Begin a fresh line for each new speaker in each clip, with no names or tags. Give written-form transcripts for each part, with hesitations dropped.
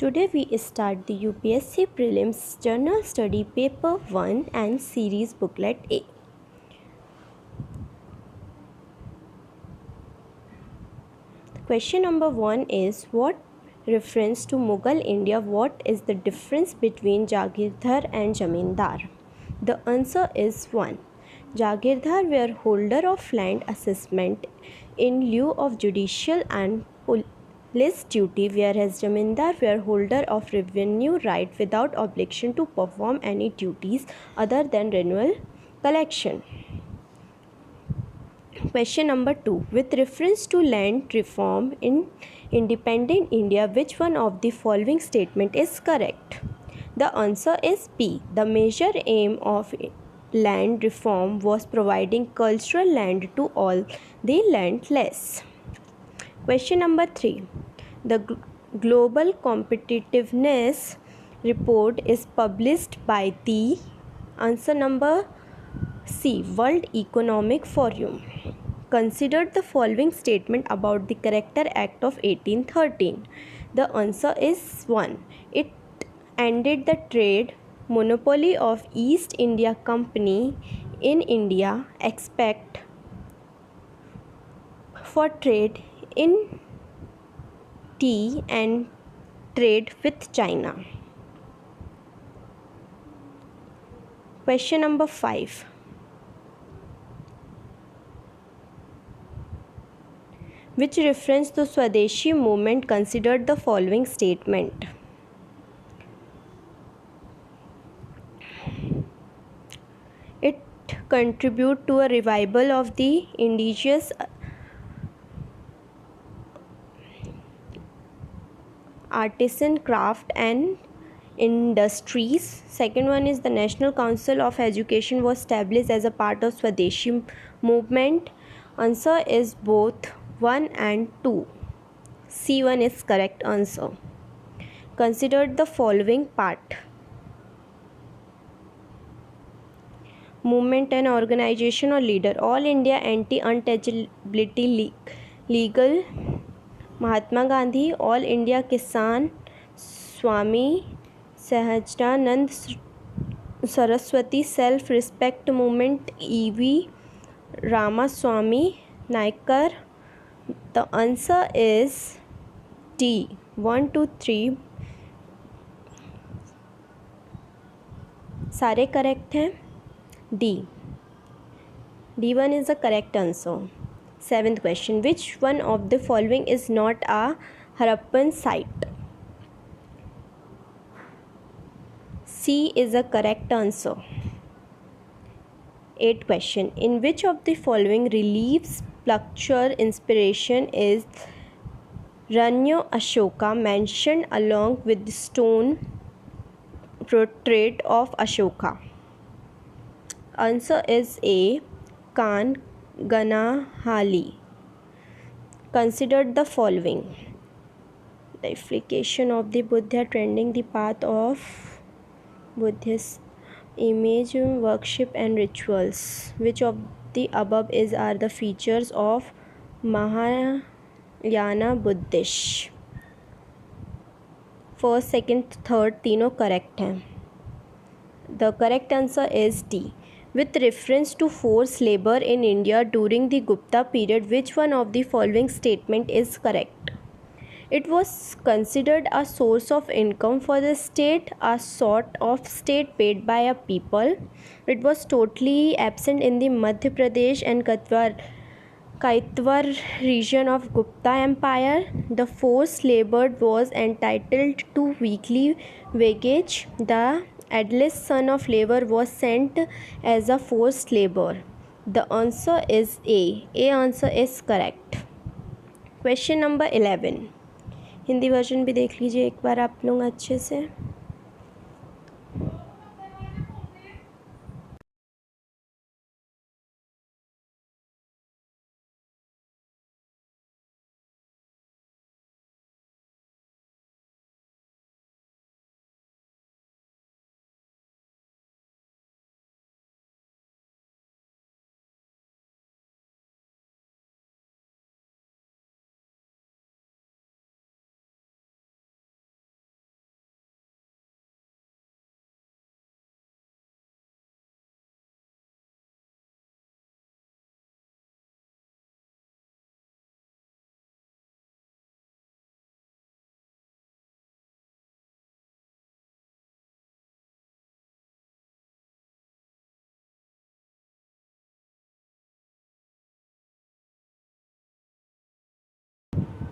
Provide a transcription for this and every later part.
Today we start the UPSC Prelims Journal Study Paper 1 and Series Booklet A. Question number 1 is, what reference to Mughal India, what is the difference between Jagirdar and Zamindar? The answer is 1. Jagirdar were holder of land assessment in lieu of judicial and police duty, whereas Zamindar were holder of revenue right without obligation to perform any duties other than renewal collection. Question number 2. With reference to land reform in independent India, which one of the following statement is correct? The answer is B. The major aim of land reform was providing cultural land to all the landless. Question number 3. The Global Competitiveness Report is published by the answer number C. World Economic Forum. Consider the following statement about the Character Act of 1813. The answer is 1. It ended the trade monopoly of East India Company in India, except for trade in tea and trade with China. Question number 5. Which reference to Swadeshi movement considered the following statement? It contributed to a revival of the indigenous artisan craft and industries. Second one is the National Council of Education was established as a part of Swadeshi movement. Answer is both 1 and 2. C1 is correct answer. Consider the following part. Movement and organization or leader. All India Anti-Untouchability League, Mahatma Gandhi. All India Kisan, Swami Sahajanand Saraswati. Self-Respect Movement, E.V. Ramaswamy Naicker. The answer is D. 1, 2, 3 सारे correct हैं. D. D1 is the correct answer. 7th question. Which one of the following is not a Harappan site? C is the correct answer. 8th question. In which of the following relief sculpture inspiration is Ranyo Ashoka mentioned along with the stone portrait of Ashoka? Answer is A. Kanganahali. Consider the following. The deification of the Buddha, trending the path of Buddhist image worship and rituals. Which of the above are the features of Mahayana Buddhist? First, second, third तीनों correct हैं. The correct answer is D. With reference to forced labor in India during the Gupta period, which one of the following statement is correct? It was considered a source of income for the state, a sort of state paid by a people. It was totally absent in the Madhya Pradesh and Kaitwar region of Gupta Empire. The forced labor was entitled to weekly wage. The eldest son of labor was sent as a forced labor. The answer is A. A answer is correct. Question number 11. Hindi version भी देख लीजिए एक बार आप लोग अच्छे से.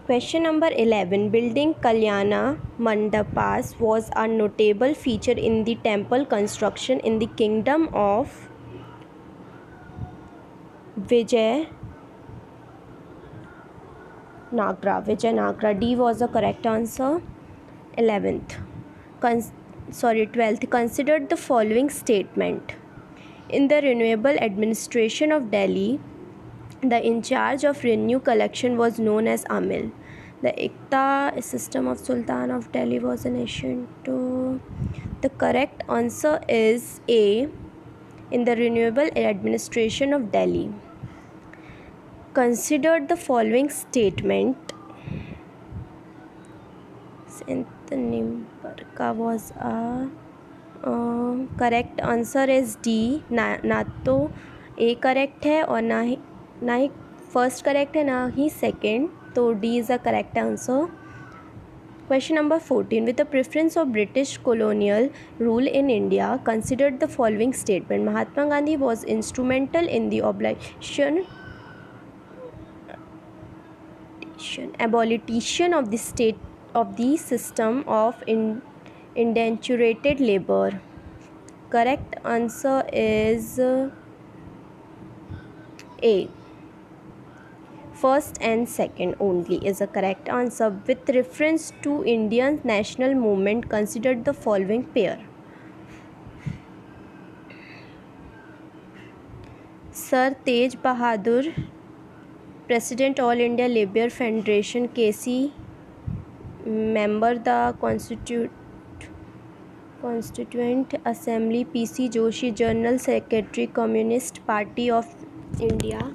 Question number 11. Building Kalyana Mandapas was a notable feature in the temple construction in the kingdom of Vijayanagara. Vijayanagara. D was the correct answer. 11th. 12th. Consider the following statement. In the Renewable Administration of Delhi, the in charge of revenue collection was known as Amil. The Ikta system of Sultan of Delhi was an ancient. The correct answer is A. In the Renewable Administration of Delhi. Consider the following statement. Nimbarka was a correct answer is D. ना तो A correct है और ना ही first correct है ना ही second, तो D is a correct answer. Question number 14. With the preference of British colonial rule in India, considered the following statement. Mahatma Gandhi was instrumental in the abolition of the system of indenturated labor. Correct answer is A. First and second only is a correct answer. With reference to Indian national movement, considered the following pair. Sir Tej Bahadur, President All India Labour Federation, KC, member the Constituent Assembly, PC Joshi, General Secretary, Communist Party of India.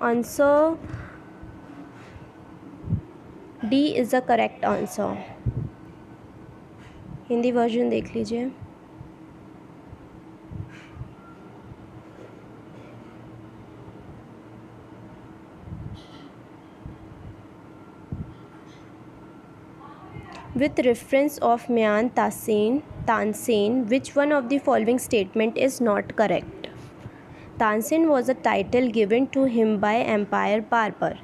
Answer D is the correct answer. Hindi version देख लीजिए. With reference of Mian Tansen, which one of the following statement is not correct? Tansen was a title given to him by Empire Barber.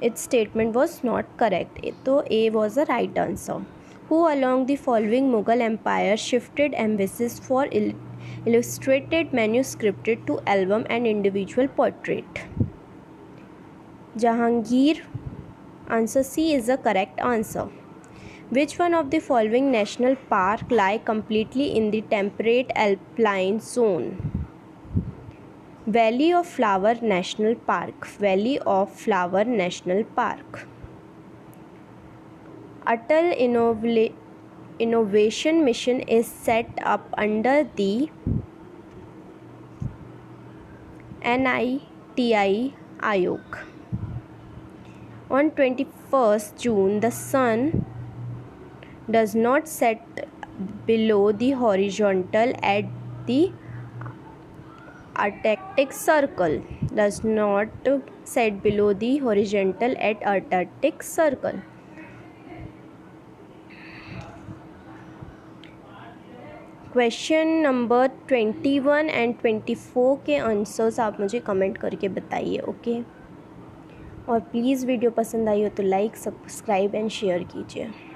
Its statement was not correct. So A was the right answer. Who along the following Mughal empire shifted emphasis for illustrated manuscripted to album and individual portrait? Jahangir. Answer C is the correct answer. Which one of the following national park lie completely in the temperate alpine zone? Valley of Flower National Park. Valley of Flower National Park. Atal Innovation Mission is set up under the NITI Aayog. On 21st June, the sun does not set below the horizontal at the Antarctic Circle. Does not set below the horizontal at Antarctic Circle. Question number 21 and 24 के answers आप मुझे comment करके बताइए. Okay, और please video पसंद आई हो तो like, subscribe and share कीजिए.